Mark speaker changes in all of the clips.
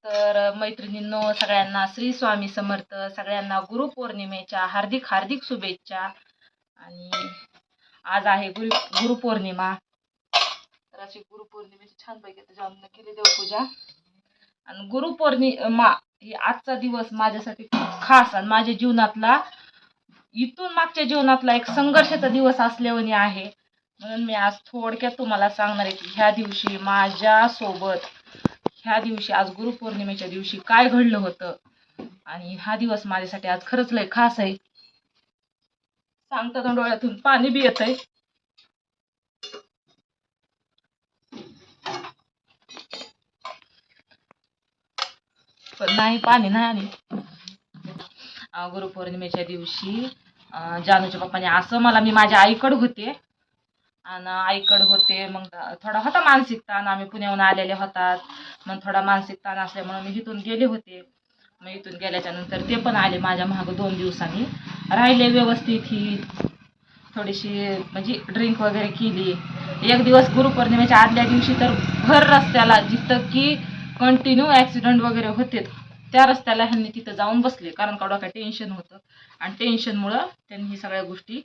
Speaker 1: तर मैत्रिणींनो, सगळ्यांना श्री स्वामी समर्थ. सगळ्यांना गुरुपौर्णिमेच्या हार्दिक हार्दिक शुभेच्छा. आणि आज आहे गुरुपौर्णिमा. तर अशी गुरुपौर्णिमेची छानपैकी त्याच्यावर केली देवपूजा. आणि गुरुपौर्णिमा ही आजचा दिवस माझ्यासाठी खूप खास आणि माझ्या जीवनातला इथून मागच्या जीवनातला एक संघर्षाचा दिवस असल्यावानी आहे. म्हणून मी आज थोडक्यात तुम्हाला सांगणार आहे की ह्या दिवशी माझ्यासोबत आज गुरुपौर्णिमेच्या दिवशी काय घडलं होतं. आणि हा दिवस माझ्यासाठी आज खरंच लय खास आहे. सांगता डोळ्यातून पाणी बी येतंय. पण नाही, पाणी नाही आली. गुरुपौर्णिमेच्या दिवशी जानूच्या पप्पाने असं मी माझ्या आईकडे होते मग थोडा होता मानसिक ताण. आम्ही पुण्याहून आलेले होतात. मग थोडा मानसिक ताण असल्यामुळे मी इथून गेले होते. मग इथून गेल्याच्या नंतर ते पण आले माझ्या मागं 2 दिवसांनी. राहिले व्यवस्थित. ही थोडीशी म्हणजे ड्रिंक वगैरे केली. एक दिवस गुरुपौर्णिमेच्या आदल्या दिवशी तर भर रस्त्याला जिथं की कंटिन्यू ॲक्सिडेंट वगैरे होते त्या रस्त्याला ह्यांनी तिथं जाऊन बसले. कारण का डोक्यात टेन्शन होतं आणि टेन्शनमुळं त्यांनी सगळ्या गोष्टी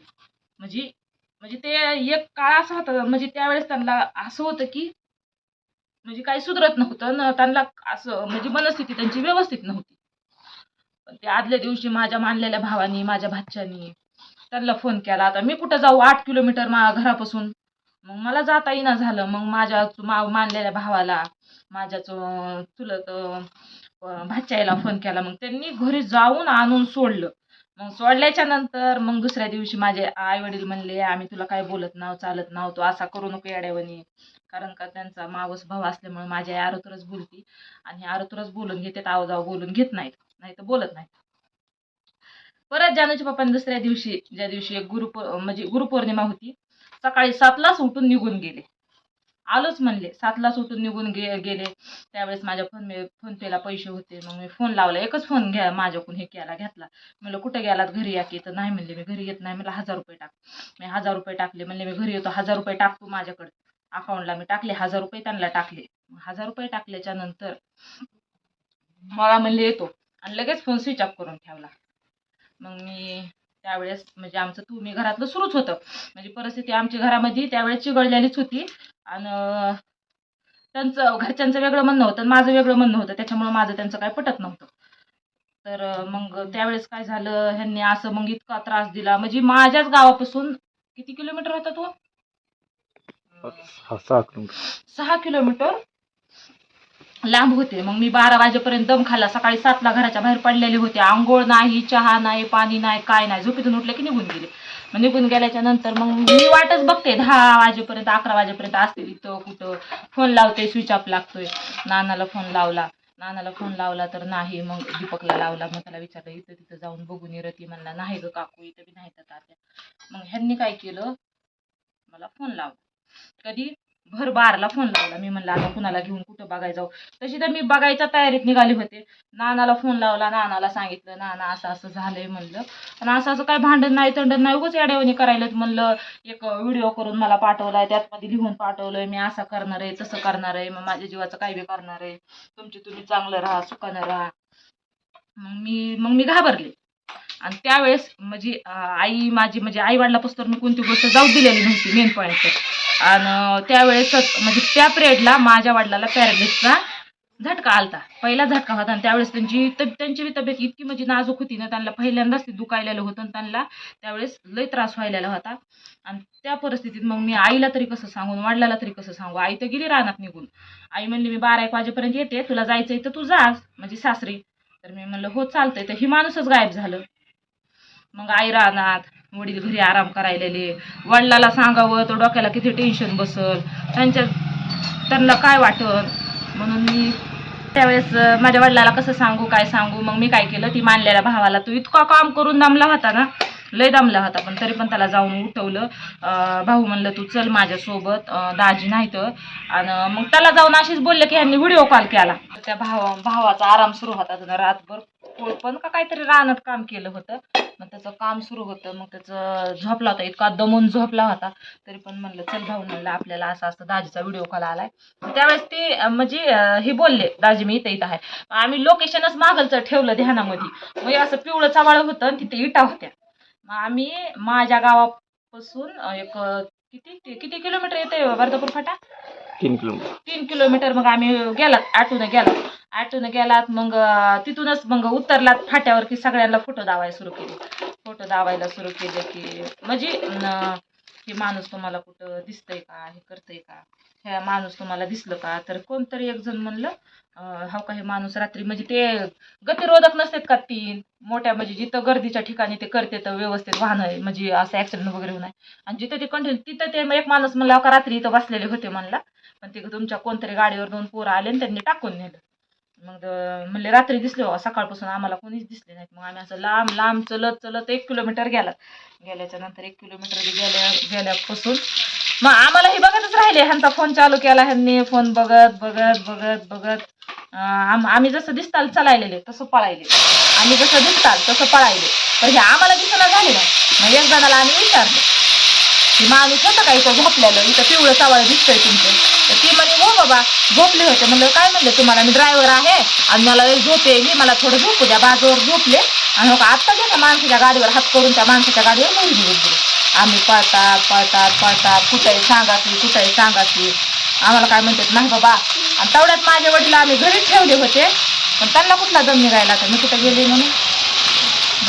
Speaker 1: म्हणजे ते एक काळ असा होता. म्हणजे त्यावेळेस त्यांना असं होतं की म्हणजे काही सुधरत नव्हतं. त्यांना असं म्हणजे मनस्थिती त्यांची व्यवस्थित नव्हती. पण ते आदल्या दिवशी माझ्या मानलेल्या भावानी, माझ्या भाच्यानी त्यांना फोन केला. आता मी कुठं जाऊ, 8 किलोमीटर घरापासून. मग मला जाता येईना झालं. मग माझ्या मानलेल्या भावाला, माझ्या चुलत भाच्याला फोन केला. मग त्यांनी घरी जाऊन आणून सोडलं. मग सोडल्याच्या नंतर मग दुसऱ्या दिवशी माझे आई वडील म्हणले, आम्ही तुला काय बोलत नाव, चालत नाव, तू असा करू नको येड्यावानी. कारण का त्यांचा मावस भाव असल्यामुळे माझी आई आरोतुरच बोलती आणि आरोतुरच बोलून घेते, आवजाव बोलून घेत नाहीत, नाही तर बोलत नाहीत. परत जानूच्या पप्पांनी दुसऱ्या दिवशी, ज्या दिवशी एक गुरुपौर्णिमा होती, सकाळी 7लाच उठून निघून गेले. आलोच म्हणले, 7लाच उठून निघून गेले. त्यावेळेस माझ्या फोन पेला पैसे होते. मग मी फोन लावला. एकच फोन माझ्याकडून घेतला. म्हणलं कुठे गेलात, घरी या की. तर नाही म्हणले, मी घरी येत नाही. मला 1000 रुपये टाक. मी 1000 रुपये टाकले. म्हणले मी घरी येतो, 1000 रुपये टाकतो माझ्याकडे अकाउंटला. मी टाकले 1000 रुपये, त्यांना टाकले. 1000 रुपये टाकल्याच्या नंतर मला म्हणले येतो आणि लगेच फोन स्विच ऑफ करून ठेवला. मग मी त्यावेळेस म्हणजे आमचं तुम्ही घरातलं सुरूच होतं. म्हणजे परिस्थिती आमची घरामध्ये त्यावेळेस चिघळलेलीच होती. आणि त्यांचं घरच्यांचं वेगळं म्हणणं होतं, माझं वेगळं म्हणणं होतं. त्याच्यामुळे माझं त्यांचं काय पटत नव्हतं. तर मग त्यावेळेस काय झालं, ह्यांनी असं मग इतका त्रास दिला. म्हणजे माझ्याच गावापासून किती किलोमीटर होता तो? 6 किलोमीटर लांब होते. मग मी 12 वाजेपर्यंत दम खाल्ला. सकाळी 7ला घराच्या बाहेर पडलेले होते. आंघोळ नाही, चहा नाही, पाणी नाही, काय नाही. झोपेतून उठले की निघून गेले. मग निघून गेल्याच्या नंतर मग मी वाटच बघते 10 वाजेपर्यंत, 11 वाजेपर्यंत असते तिथं कुठं. फोन लावते, स्विच ऑफ लागतोय. नानाला फोन लावला तर नाही. मग दीपकला लावला. मग त्याला विचारलं, इथं तिथं जाऊन बघून ये रती. म्हणला नाही ग काकू, इथं बी नाही तर तात्या. मग ह्यांनी काय केलं, मला फोन लावला. कधी भर 12ला फोन लावला. मी म्हणलं आता कुणाला घेऊन कुठं बघायला जाऊ. तशी तर मी बघायच्या तयारीत निघाले होते. नानाला फोन लावला. नानाला सांगितलं, नाना असं असं झालंय म्हणलं. पण असं काय भांडण नाही, तंडण नाही, उगाच येड्यावानी करायला म्हणलं. एक व्हिडिओ करून मला पाठवलाय, त्यात मध्ये लिहून पाठवलंय, मी असं करणार आहे, तसं करणार आहे, मग माझ्या जीवाचं काय बी करणार आहे, तुमची तुम्ही चांगलं राहा, सुखानं राहा. मग मी घाबरले. आणि त्यावेळेस म्हणजे आई वडिलापासून मी कोणती गोष्ट जाऊ दिलेली नव्हती, मेन पॉईंट तर. आणि त्यावेळेसच म्हणजे त्या पिरियडला माझ्या वडिलाला पॅरालिसिसचा झटका आलता. पहिला झटका होता. आणि त्यावेळेस त्यांची तब्येत इतकी म्हणजे नाजूक होती ना, त्यांना पहिल्यांदाच ते दुखायलेलं होतं. आणि त्यांना त्यावेळेस लय त्रास व्हायलेला होता. आणि त्या परिस्थितीत मग मी आईला तरी कसं सांगून, वडिलाला तरी कसं सांगू. आई तर गेली रानात निघून. आई म्हणली मी 12-1 वाजेपर्यंत येते, तुला जायचंय तर तू जा म्हणजे सासरी. तर मी म्हणलं हो चालतंय. तर ही माणूसच गायब झालं. मग आई रानात, वडील घरी आराम करायलेले. वडिलाला सांगावं तर डोक्याला किती टेन्शन बसल, त्यांना काय वाटल. म्हणून मी त्यावेळेस माझ्या वडिलाला कसं सांगू, काय सांगू. मग मी काय केलं, ती मानलेल्या भावाला, तो इतका काम करून दमला होता ना, लय दमला होता, पण तरी पण त्याला जाऊन उठवलं. भाऊ म्हणलं तू चल माझ्यासोबत, दाजी नाही तर. आणि मग त्याला जाऊन अशीच बोलले की ह्यांनी व्हिडिओ कॉल केला. त्या भावाचा आराम सुरू होता. रातभर पण का काहीतरी रानात काम केलं होतं. मग त्याचं काम सुरू होतं. मग त्याचं झोपला होता, इतका दमून झोपला होता. तरी पण म्हणलं चल भाऊ, म्हणलं आपल्याला असं असं दाजीचा व्हिडिओ कॉल आलाय. त्यावेळेस ते म्हणजे हे बोलले, दाजी मी इथं इथं आहे. आम्ही लोकेशनच मागलचं ठेवलं ध्यानामध्ये. मग असं पिवळं चवाळ होतं आणि तिथे इटा होत्या. मग आम्ही माझ्या गावापासून एक किती किती किलोमीटर येते वर्धापूर फाटा? 3 किलोमीटर. मग आम्ही गेलात ऑटोनं गेलात. मग तिथूनच मग उतरलात फाट्यावर की सगळ्यांना फोटो दावायला सुरू केले की म्हणजे की माणूस तुम्हाला कुठं दिसतंय का, हे करतंय का, ह्या माणूस तुम्हाला दिसलं का. तर कोणतरी एक जण म्हणलं हो का, हे माणूस रात्री म्हणजे ते गतिरोधक नसतात का, ती मोठ्या म्हणजे जिथं गर्दीच्या ठिकाणी ते करते तर व्यवस्थित वाहन म्हणजे असं ऍक्सिडेंट वगैरे होऊ नये. आणि जिथं ते कंटिन्यू तिथं ते एक माणूस म्हणला का रात्री इथं बसलेले होते म्हणला, पण ते तुमच्या कोणतरी गाडीवर 2 पोरं आले आणि त्यांनी टाकून नेलं. मग म्हणले रात्री दिसले हो, सकाळपासून आम्हाला कोणीच दिसले नाहीत. मग आम्ही असं लांब लांब चलत 1 किलोमीटर गेल्याच्या नंतर 1 किलोमीटर गेल्यापासून मग आम्हाला हे बघतच राहिले. ह्यांचा फोन चालू केला, ह्यांनी फोन बघत आम्ही जसं दिसताल चलायलेले तसं पळायले, आम्ही जसं दिसताल तसं पळायले. तर हे आम्हाला दिसणं झाले ना. मग एक जणाला आम्ही विचारलं की माणूस होतं का इथं झोपलेलं, इथं पिवळं चावळ दिसतंय तुमचं. तर ती म्हणे हो बाबा झोपले होते. म्हणलं काय म्हणलं तुम्हाला, मी ड्रायव्हर आहे आणि मला झोप येईल, मला थोडं झोपू द्या. बाजूवर झोपले आणि हो का आत्ता गेला माणसाच्या गाडीवर हात करून त्या माणसाच्या गाडीवर मोरी दिले. आम्ही पळतात कुठंही सांगा की आम्हाला काय म्हणतात नाही बाबा. आणि तेवढ्यात माझे वडील आम्ही घरीच ठेवले होते, पण त्यांना कुठला दम निघायला तर मी कुठं गेले म्हणून.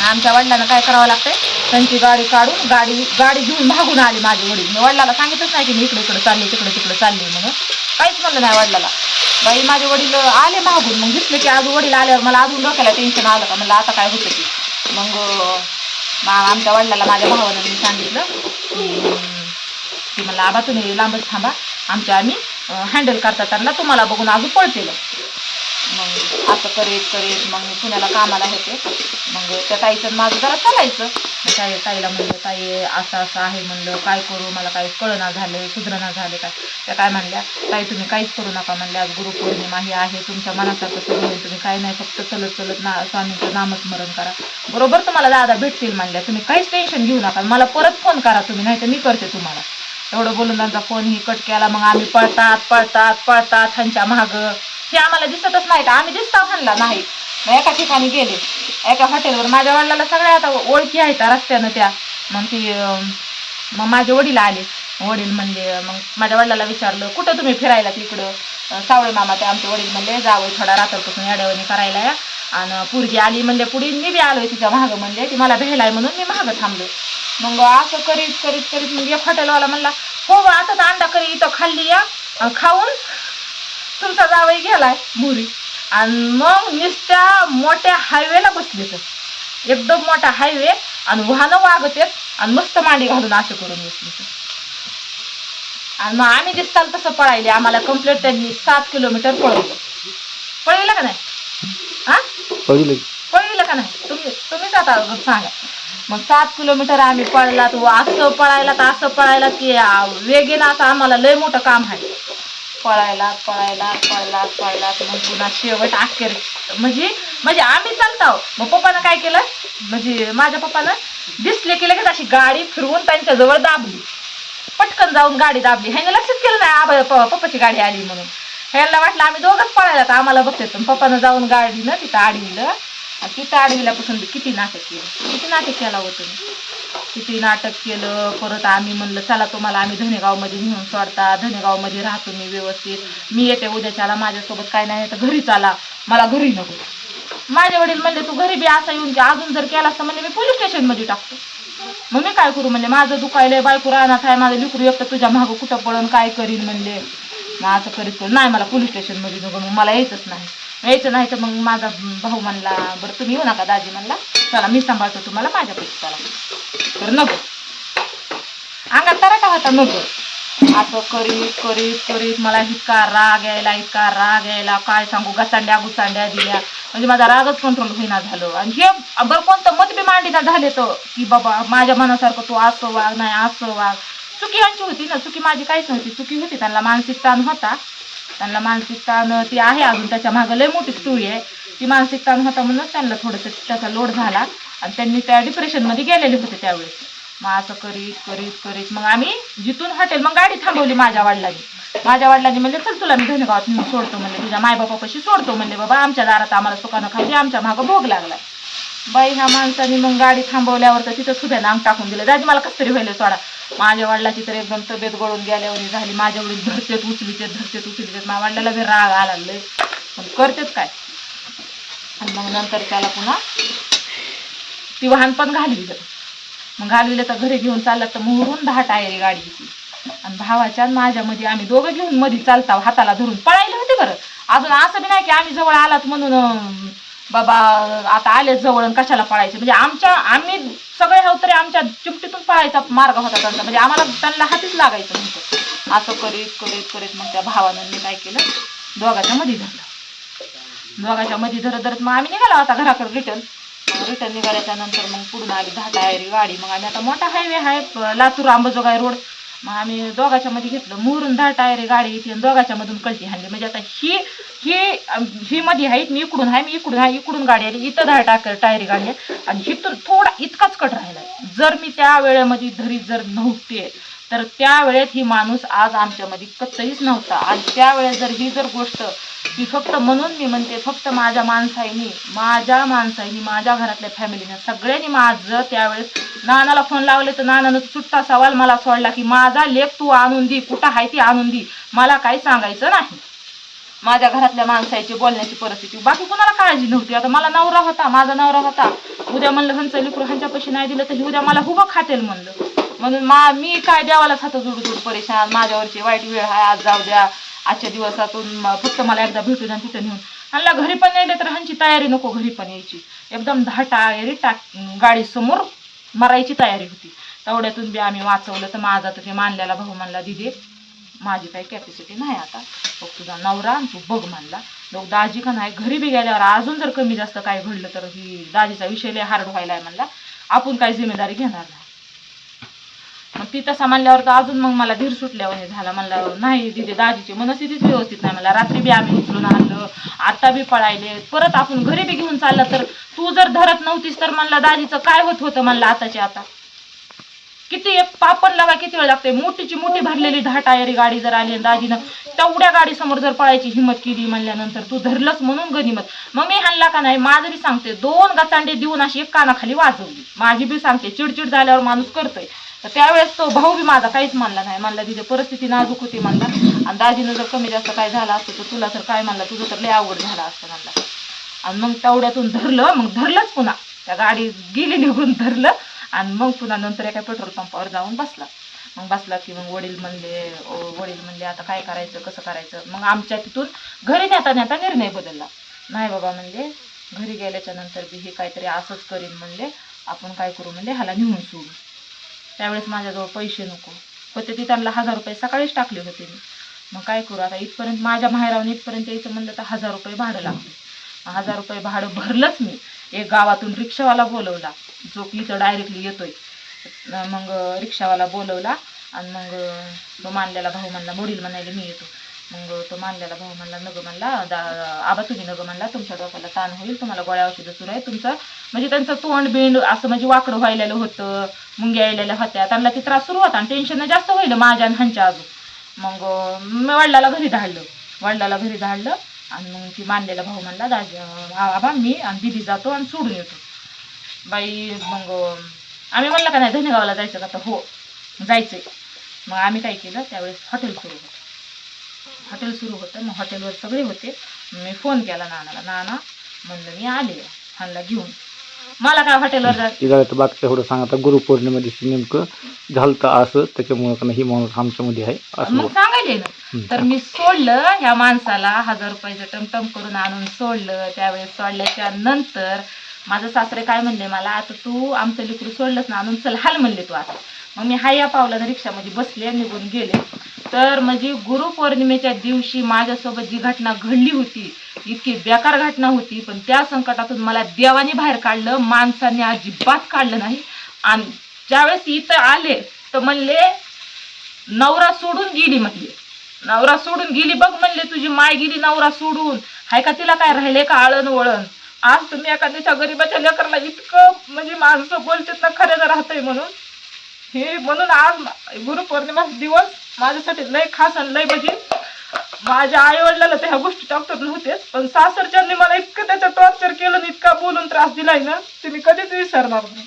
Speaker 1: आमच्या वडिलांना काय करावं लागतंय, त्यांची गाडी काढून गाडी घेऊन भागून आली माझे वडील. मी वडिलाला सांगितलंच नाही की मी इकडे चालले तिकडे चालले म्हणून, काहीच म्हणलं नाही वडिलाला. बाई माझे वडील आले भागून. मग दिसले की अजून वडील आल्यावर मला अजून डोक्याला टेन्शन आलं का, म्हणलं आता काय होतं की. मग आमच्या वडिलाला माझ्या भावानं मी सांगितलं की मला आबा तुम्ही लांबच थांबा, आम्ही हँडल करतात त्यांना, तुम्हाला बघून अजून पळतील. मग असं करीत मग मी पुण्याला कामाला होते. मग त्या ताईचं माझं जरा चालायचं. मग ताईला म्हणलं ताई असं असं आहे, म्हणलं काय करू, मला काही कळना झालं, सुधरणा झाले काय. त्या काय म्हणल्या ताई तुम्ही काहीच करू नका म्हणल्या, आज गुरुपौर्णिमा ही आहे, तुमच्या मनासारखं सगळं होईल, तुम्ही काही नाही फक्त चलत स्वामींचं नामस्मरण करा, बरोबर तुम्हाला दादा भेटतील म्हणल्या, तुम्ही काहीच टेन्शन घेऊ नका, मला परत फोन करा तुम्ही, नाही तर मी करते तुम्हाला. एवढं बोलून त्यांचा फोनही कट केला. मग आम्ही पळतात ह्यांच्या मागं. हे आम्हाला दिसतच नाही का, आम्ही दिसता म्हणला नाही. मग एका ठिकाणी गेले, एका हॉटेलवर. माझ्या वडिलाला सगळ्या आता ओळखी आहेत रस्त्यानं त्या. मग माझे वडील आले. वडील म्हणले, मग माझ्या वडिलाला विचारलं कुठं तुम्ही फिरायला तिकडं. सावळे मामा ते आमचे वडील म्हणले जावं थोडा रात्रपासून याड्यावणी करायला या. आणि पोरगी आली म्हणले पुढे, मी बी आलोय तिच्या मागं म्हणले, ती मला भेलाय म्हणून मी मागं थांबलो. मग असं करीत मग एक हॉटेलवाला म्हणला हो बा आता अंडा करी इथं खाल्ली या, खाऊन तुमचा जावई गेलाय मुरी. आणि मग नुसत्या मोठ्या हायवेला बसले, तर एकदम मोठा हायवे आणि वाहनं वागत आहेत आणि मस्त मांडी घालून असं करून बसले. आणि मग आम्ही दिसताल तसं पळायले. आम्हाला कंप्लीट त्यांनी 7 किलोमीटर पळविलं का नाही. हा पळविलं का नाही तुम्हीच आता सांगा. मग 7 किलोमीटर आम्ही पळलात, असं पळायला की वेगेनं असं आम्हाला लय मोठं काम आहे. पळायलात मग पुन्हा शेवट अखेर म्हणजे आम्ही चालतो. मग पप्पानं काय केलं, म्हणजे माझ्या पप्पानं दिसले की लगेच अशी गाडी फिरवून त्यांच्याजवळ दाबली, पटकन जाऊन गाडी दाबली. ह्याने लक्षच केलं नाही पप्पाची गाडी आली म्हणून. ह्याला वाटलं आम्ही दोघंच पळायला, तर आम्हाला बघते. पण पप्पानं जाऊन गाडीनं तिथं अडविलं. तिथं अडविल्यापासून किती नाटक केला होतं, किती नाटक केलं. परत आम्ही म्हणलं चला तुम्हाला आम्ही धनेगावमध्ये नेऊन सोडता, धनेगावमध्ये राहतो मी व्यवस्थित, मी येते उद्याच्याला, माझ्यासोबत काय नाही तर घरी चाला, मला घरी नको. माझे वडील म्हणले तू घरी बी असा येऊन की अजून जर केला असतं म्हणजे मी पोलीस स्टेशनमध्ये टाकतो. मग मी काय करू म्हणले, माझं दुखायलंय, बायको राहणार आहे, माझं लिकरू एकटं तुझ्या मागं कुठं पळून काय करीन म्हणले. मग असं करीत नाही मला पोलीस स्टेशनमध्ये नको, मग मला यायचं नाही तर मग माझा भाऊ म्हणला बरं तुम्ही येऊ नका, दाजी म्हणला चला मी सांभाळतो तुम्हाला, माझ्यापेक्षा चला. तर नको अंगात तराटा होता, नको. असं करीत मला इतका राग यायला काय सांगू. गुचांड्या दिल्या म्हणजे माझा रागच कंट्रोल होईना झालं. आणि हे बरं कोणतं मत बी मांडीना झाले तर की बाबा माझ्या मनासारखं तू असं वाग, नाही असं वाग. चुकी यांची होती ना, चुकी माझी काहीच नव्हती. चुकी होती त्यांना मानसिक ताण होता. ती आहे अजून, त्याच्या मागं लय मोठी स्टोरी आहे. ती मानसिक ताण होता म्हणूनच त्यांना थोडंसं त्याचा लोड झाला. आणि त्यांनी त्या डिप्रेशनमध्ये गेलेले होते त्यावेळेस. मग असं करीत करीत करीत मग आम्ही जिथून हॉटेल मग गाडी थांबवली माझ्या वडिलांनी म्हणले चल तुला मी धनेगावात नेऊन सोडतो म्हणले, तुझ्या मायबापापाशी सोडतो म्हणले, बाबा आमच्या दारात आम्हाला सुखानं खाऊ दे, आमच्या मागं भोग लागला. बाई ह्या माणसाने मग गाडी थांबवल्यावर तर तिथं सुद्धा अंग टाकून दिलं, दादी मला कसं तरी व्हायला सोडा. माझ्या वडिलाची तर एकदम तब्येत गळून गेल्यावर झाली, माझ्यावडी धरतेत उचलीतेत माझ्या वडिलाला बी राग आला लय, पण करतेत काय. आणि मग नंतर त्याला पुन्हा ती वाहन पण घालविलं. मग घालविलं तर घरी घेऊन चाललं तर मोहरून 10 टायरी गाडी होती. आणि भावाच्या माझ्यामध्ये आम्ही दोघं घेऊन मध्ये चालता हाताला धरून पळायले होते. बरं अजून असं बी नाही की आम्ही जवळ आलात म्हणून बाबा आता आले जवळ कशाला पळायचे, म्हणजे आम्ही सगळे हो तरी आमच्या चिमटीतून पळायचा मार्ग होता त्यांचा, म्हणजे आम्हाला त्यांना हातीच लागायचं नव्हतं. असं करीत करीत करीत मग त्या भावानं मी काय केलं, दोघाच्या मध्ये धरत मग आम्ही निघाला आता घराकडे रिटर्न निघाल्याच्या नंतर मग पुढून आली 10 टायरी गाडी. मग आम्ही आता मोठा हायवे आहे लातूर अंबाजोगाई रोड, मग आम्ही दोघाच्या मध्ये घेतलं मोहरून 10 टायरी गाडी येते आणि दोघाच्या मधून कळती हाणली. म्हणजे आता ही मध्ये आहे, मी इकडून आहे, इकडून गाडी आली, इथं 10 टायरी गाडी आहे आणि इथून थोडा इतकाच कट राहिला. जर मी त्या वेळेमध्ये धरीत जर नव्हते तर त्यावेळेत ही माणूस आज आमच्यामध्ये कत्तहीच नव्हता. आणि त्यावेळेस जर गोष्ट ही फक्त म्हणून मी म्हणते, फक्त माझ्या माणसाईनी माझ्या घरातल्या फॅमिलीने सगळ्यांनी माझं त्यावेळेस नानाला फोन लावले तर नानानं सुट्टा सवाल मला सोडला की माझा लेक तू आणून दी, कुठं आहे ती आणून दी, मला काही सांगायचं नाही. माझ्या घरातल्या माणसाची बोलण्याची परिस्थिती, बाकी कुणाला काळजी नव्हती. आता मला माझा नवरा होता, उद्या म्हणलं ह्यांचं लिकरू ह्यांच्या पैसे नाही दिलं तर उद्या मला हुबं खातेल म्हणलं, म्हणून मी काय देवालाच हात जोडून परेशान, माझ्यावरची वाईट वेळ आहे, आज जाऊ द्या, आजच्या दिवसातून फक्त मला एकदा भेटून आणि तिथं नेऊन ह्यांना घरी पण यायले तर ह्यांची तयारी नको घरी पण यायची, एकदम 10 टायरी गाडी समोर मरायची तयारी होती. तेवढ्यातून बी आम्ही वाचवलं. तर माझा तर ते मानलेला भाऊ म्हणला दिदी माझी काही कॅपॅसिटी नाही आता, बघ तुझा नवरा आणि तू बघ म्हणला, बघ दाजी का नाही घरी बी गेल्यावर अजून जर कमी जास्त काय घडलं तर ही दाजीचा विषय लय हार्ड व्हायलाय म्हणला, आपण काही जिम्मेदारी घेणार नाही. मग ती तसा म्हणल्यावर तर अजून मग मला धीर सुटल्यावर झाला. म्हणला नाही दिदी दाजीची मनस्थितीच व्यवस्थित नाही मला, रात्री बी आम्ही उचलून आणलं, आता बी पळायले, परत आपण घरी बी घेऊन चाललं तर तू जर धरत नव्हतीस तर म्हणला दाजीचं काय होतं म्हणलं. आताची आता किती एक पापण लावा किती वेळ लागते, मोठीची मोठी भरलेली 10 टायरी गाडी जर आली आणि दाजीनं तेवढ्या गाडी समोर जर पळायची हिंमत केली म्हणल्यानंतर तू धरलंच म्हणून गनिमत. मग मी हाणला का नाही, माझं बी सांगते 2 गचांडे देऊन अशी एक कानाखाली वाजवली, माझी बी सांगते चिडचिड झाल्यावर माणूस करतोय. तर त्यावेळेस तो भाऊ बी माझा काहीच म्हणला नाही, म्हणला तिथे परिस्थिती नाजूक होती म्हणला, आणि दाजीनं जर कमी जास्त काय झालं असतं तर तुला तर काय म्हणला, तुझं तर लय अवघड झालं असतं म्हणला. आणि मग तेवढ्यातून धरलंच पुन्हा, त्या गाडी गेली निघून धरलं आणि मग पुन्हा नंतर एका पेट्रोल पंपावर जाऊन बसला की मग वडील म्हणले आता काय करायचं कसं करायचं. मग आमच्या तिथून घरी नेता निर्णय बदलला, नाही बाबा म्हणले घरी गेल्याच्या नंतर बी हे काहीतरी असंच करीन म्हणले, आपण काय करू म्हणले ह्याला नेऊन सोडू. त्यावेळेस माझ्याजवळ पैसे नको होते, ते त्यांना 1000 रुपये सकाळीच टाकले होते मी. मग काय करू आता, इथपर्यंत माझ्या माहेरावरून इथपर्यंत यायचं म्हणलं तर 1000 रुपये भाडं लागले. 1000 रुपये भाडं भरलंच मी. एक गावातून रिक्षावाला बोलवला जो की इथं डायरेक्टली येतोय, मग रिक्षावाला बोलवला आणि मग तो मानलेला भाऊ म्हणला वडील म्हणाले मी येतो. मग तो मानलेला भाऊ म्हणला नग म्हणला आबा तुम्ही नग म्हणला, तुमच्या डोक्याला ताण होईल, तुम्हाला गोळ्या औषधं सुरू आहे तुमचं, म्हणजे त्यांचं तोंड बिंड असं म्हणजे वाकडं व्हायलेलं होतं, मुंग्या यायलेल्या होत्या, त्यांना ती त्रास सुरू होता आणि टेन्शन जास्त व्हायलं माझ्या आणि ह्यांच्या अजून. मग मी वडिलाला घरी धाडलं आणि मग ती मानलेला भाऊ म्हणला दाजी आबा मी आणि दिदी जातो आणि सोडून येतो. बाई मग आम्ही म्हणलं का नाही धनेगावला जायचं का, तर हो जायचंय. मग आम्ही काय केलं, त्यावेळेस हॉटेल सुरू होतं. मग हॉटेलवर सगळे होते. मी फोन केला नाना म्हणलं मी आले ह्यांना घेऊन, मला काय हॉटेलवर जायचं
Speaker 2: बाकी तेवढं सांग. आता गुरुपौर्णिमा दिवशी नेमकं झालं असं त्याच्यामुळे ही माणूस आमच्यामध्ये आहे असं
Speaker 1: मग सांगायले ना. तर मी सोडलं ह्या माणसाला 1000 रुपयाचं टमटम करून आणून सोडलं. त्यावेळेस सोडल्याच्या नंतर माझं सासरे काय म्हणले मला, आता तू आमचं लेकरू सोडलंच ना आणून चल हाल म्हणले तू आता. मग मी हाय या पावलानं रिक्षामध्ये बसले निघून गेले. तर म्हणजे गुरुपौर्णिमेच्या दिवशी माझ्यासोबत जी घटना घडली होती इतकी बेकार घटना होती, पण त्या संकटातून मला देवाने बाहेर काढलं, माणसाने अजिबात काढलं नाही. आणि ज्यावेळेस इथं आले तर म्हणले नवरा सोडून गेली बघ म्हणले, तुझी माय गेली नवरा सोडून, हाय का तिला काय राहिले का आळण वळण, आज तुम्ही एखाद्याच्या गरीबाच्या लेकराला इतकं म्हणजे माणसं बोलतात ना खऱ्याचं राहतंय म्हणून. हे म्हणून आज गुरुपौर्णिमाचा दिवस माझ्यासाठी लय खास आणि लय म्हणजे माझ्या आई वडिलांना तर ह्या गोष्टी टाकतात नव्हतेच, पण सासरच्यांनी मला इतकं त्याचं टॉर्चर केलं आणि इतका बोलून त्रास दिलाय ना ते मी कधीच विसरणार नाही.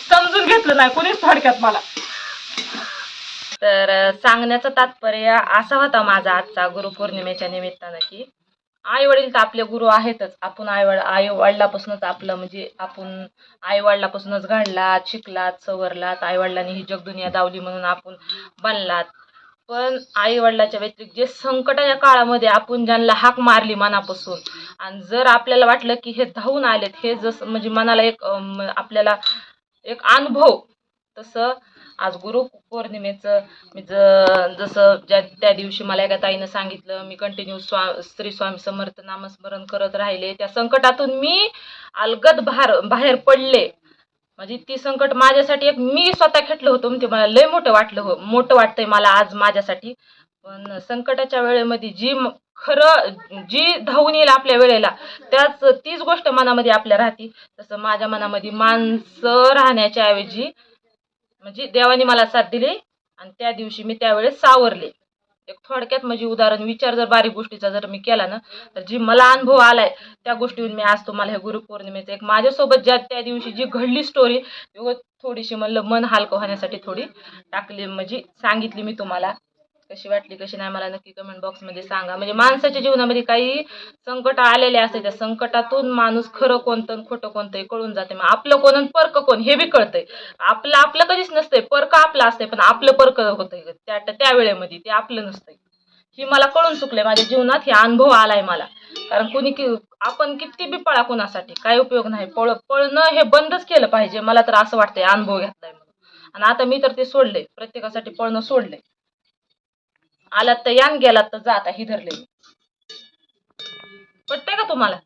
Speaker 1: समजून घेतलं नाही कोणीच थोडक्यात मला. तर सांगण्याचं तात्पर्य असा होता माझा आजचा गुरुपौर्णिमेच्या निमित्तानं की आई वडील तर आपले गुरु आहेतच. आपण आई वडिलापासूनच आपलं म्हणजे आपण आई वडिलापासूनच घडलात, शिकलात, सवरलात. आई वडिलांनी ही जगदुनिया दावली म्हणून आपण बनलात. पण आई वडिलाच्या व्यतिरिक्त जे संकटाच्या काळामध्ये आपण ज्यांना हाक मारली मनापासून आणि जर आपल्याला वाटलं की हे धावून आलेत, हे जसं म्हणजे मनाला एक आपल्याला एक अनुभव, तसं आज गुरुपौर्णिमेचं मी जसं त्या दिवशी मला एका ताईनं सांगितलं, मी कंटिन्यू श्री स्वामी समर्थ नामस्मरण करत राहिले. त्या संकटातून मी अलगद बाहेर पडले. म्हणजे ती संकट माझ्यासाठी एक मी स्वतः खेटलं होतं म्हणजे मला लय मोठं वाटतंय मला आज माझ्यासाठी. पण संकटाच्या वेळेमध्ये जी धावून येईल आपल्या वेळेला तीच गोष्ट मनामध्ये आपल्या राहते. तसं माझ्या मनामध्ये माणसं राहण्याच्या ऐवजी म्हणजे देवाने मला साथ दिली आणि त्या दिवशी मी त्यावेळेस सावरले. एक थोडक्यात म्हणजे उदाहरण विचार जर बारीक गोष्टीचा जर मी केला ना तर जी मला अनुभव आलाय त्या गोष्टीवर मी आज तुम्हाला हे गुरुपौर्णिमेचं एक माझ्यासोबत त्या दिवशी जी घडली स्टोरी थोडीशी म्हणलं मन हलकं होण्यासाठी थोडी टाकली म्हणजे सांगितली मी तुम्हाला. कशी वाटली कशी नाही मला नक्की कमेंट बॉक्समध्ये सांगा. म्हणजे माणसाच्या जीवनामध्ये काही संकट आलेले असते, त्या संकटातून माणूस खरं कोणतं आणि खोटं कोणतं कळून जाते. मग आपलं कोण आणि परक कोण हे बी कळतंय. आपलं कधीच नसतंय, परक आपलं असतंय पण आपलं परक होतंय त्या वेळेमध्ये, ते आपलं नसतंय. ही मला कळून चुकलंय माझ्या जीवनात, हे अनुभव आलाय मला. कारण आपण किती बी पळा कोणासाठी काय उपयोग नाही. पळणं हे बंदच केलं पाहिजे. मला तर असं वाटतंय अनुभव घेतलाय म्हणून. आणि आता मी तर ते सोडलंय, प्रत्येकासाठी पळणं सोडलंय. आलात तर यान, गेलात तर जा, आता ही धरले. पटतंय का तुम्हाला?